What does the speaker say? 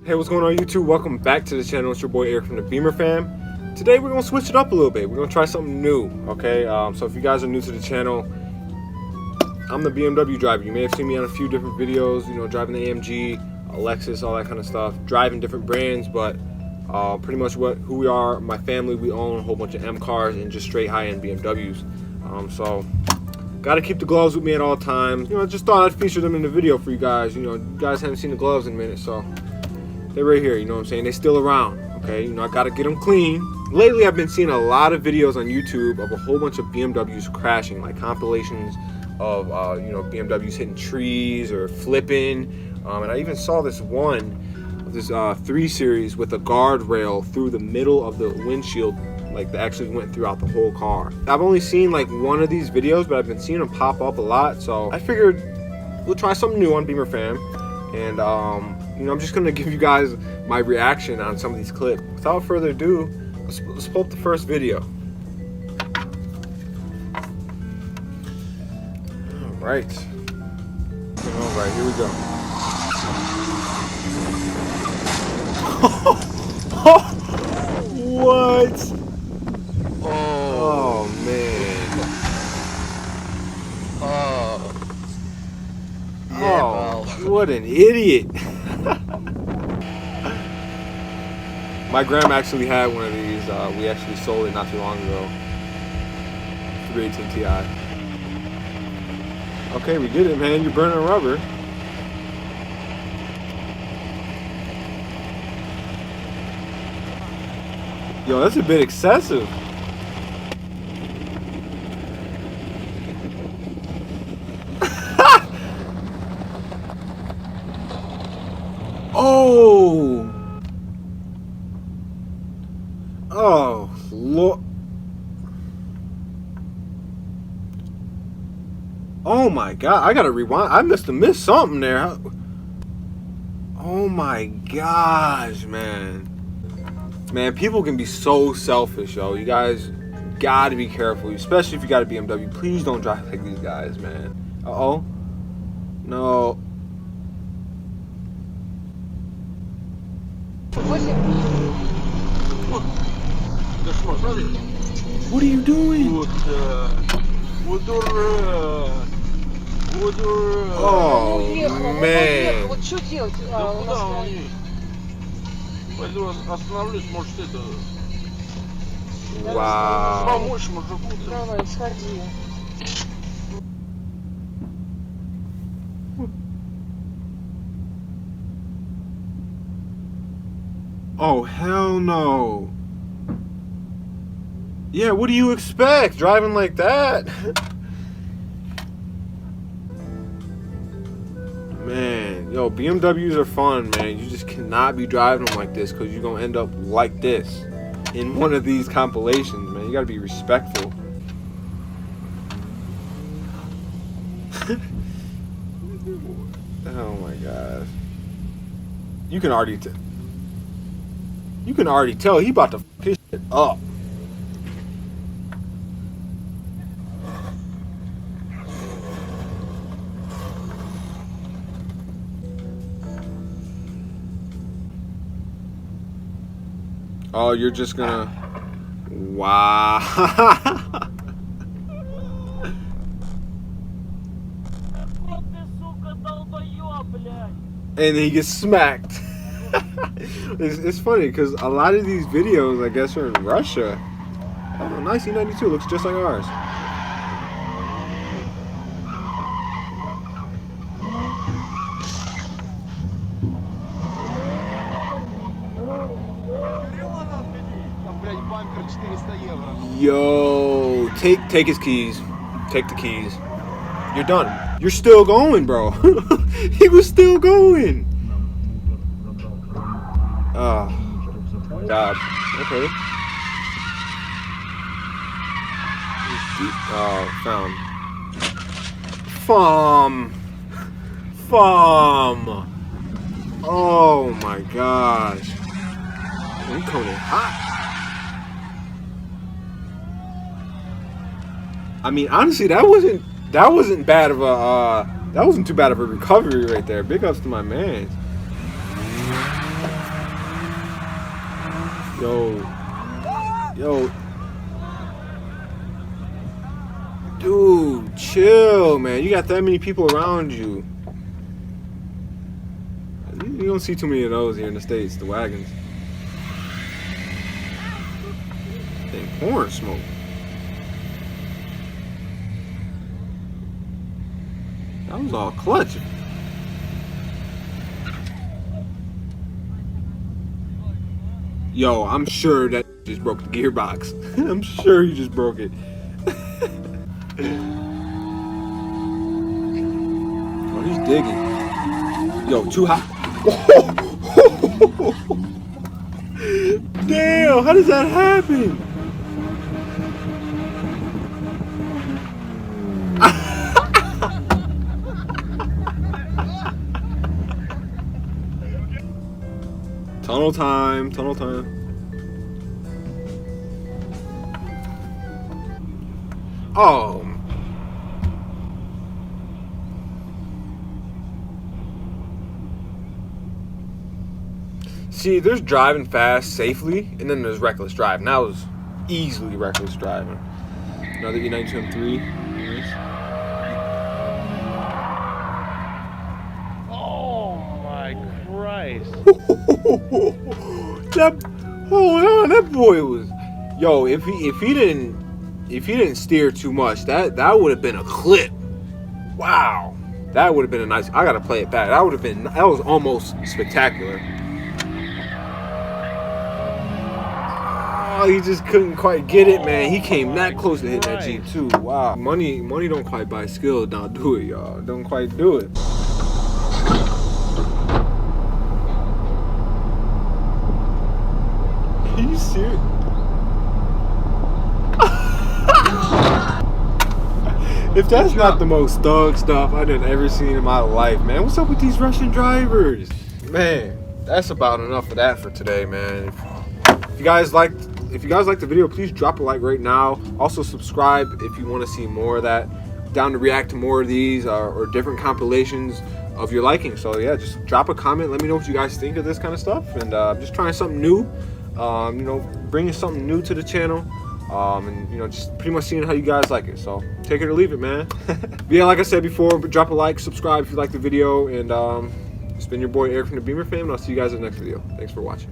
Hey, what's going on YouTube? Welcome back to the channel. It's your boy Eric from the Beemer Fam. Today we're going to switch it up a little bit. We're going to try something new, okay? So if you guys are new to the channel, I'm the BMW driver. You may have seen me on a few different videos, you know, driving the AMG, Lexus, all that kind of stuff, driving different brands, but pretty much who we are, my family, we own a whole bunch of M cars and just straight high-end BMWs. So got to keep the gloves with me at all times. You know, I just thought I'd feature them in the video for you guys. You know, you guys haven't seen the gloves in a minute, so they're right here, you know what I'm saying? They're still around, okay? You know, I gotta get them clean. Lately, I've been seeing a lot of videos on YouTube of a whole bunch of BMWs crashing, like compilations of, you know, BMWs hitting trees or flipping. And I even saw this one, this 3 Series with a guardrail through the middle of the windshield, like that actually went throughout the whole car. I've only seen like one of these videos, but I've been seeing them pop up a lot. So I figured we'll try something new on Beemer Fam. And, you know, I'm just gonna give you guys my reaction on some of these clips. Without further ado, let's pull up the first video. All right, here we go. What? Oh man. Oh, what an idiot. My grandma actually had one of these. We actually sold it not too long ago. 318 Ti. Okay, we did it, man. You're burning rubber. Yo, that's a bit excessive. Oh! Oh, Lord. Oh my God, I gotta rewind. I must have missed something there. Oh my gosh, man. Man, people can be so selfish, yo. You guys gotta be careful, especially if you got a BMW. Please don't drive like these guys, man. Uh-oh. No. What are you doing? Oh, man. Wow. Oh, hell no. Yeah, what do you expect driving like that? Man, yo, BMWs are fun, man. You just cannot be driving them like this because you're going to end up like this in one of these compilations, man. You got to be respectful. Oh my gosh. You can already tell he about to f his shit up. Oh, you're just gonna... Wow. And then he gets smacked. It's funny because a lot of these videos, I guess, are in Russia. Oh, nice E92. Looks just like ours. Yo, take his keys. Take the keys. You're done. You're still going, bro. He was still going. Oh, God. Okay. Oh, found. Fum. Oh my gosh. He coming in hot. I mean, honestly, that wasn't bad of a that wasn't too bad of a recovery right there. Big ups to my man. Yo. Dude, chill, man. You got that many people around you. You don't see too many of those here in the States, the wagons. Dang, porn smoke. That was all clutch. Yo, I'm sure that just broke the gearbox. I'm sure he just broke it. Oh, he's digging. Yo, too hot. Damn, how does that happen? Tunnel time, tunnel time. Oh. See, there's driving fast safely, and then there's reckless driving. That was easily reckless driving. Another E92 M3. Oh my Christ. Hold on, that boy was, yo, if he didn't steer too much, that would have been a clip. Wow. That would have been a nice, I gotta play it back. That was almost spectacular. Oh, he just couldn't quite get it, man. He came that close to hitting that Jeep too. Wow. Money don't quite buy skill. Don't do it, y'all. Don't quite do it. Are you serious? If that's not the most thug stuff I've ever seen in my life, man. What's up with these Russian drivers? Man, that's about enough of that for today, man. If you guys liked the video, please drop a like right now. Also subscribe if you want to see more of that. Down to react to more of these or different compilations of your liking. So yeah, just drop a comment. Let me know what you guys think of this kind of stuff. And just trying something new. You know, bringing something new to the channel. And you know, just pretty much seeing how you guys like it. So take it or leave it, man. But yeah, like I said before, drop a like, subscribe if you like the video, and it's been your boy Eric from the Beemer Fam, and I'll see you guys in the next video. Thanks for watching.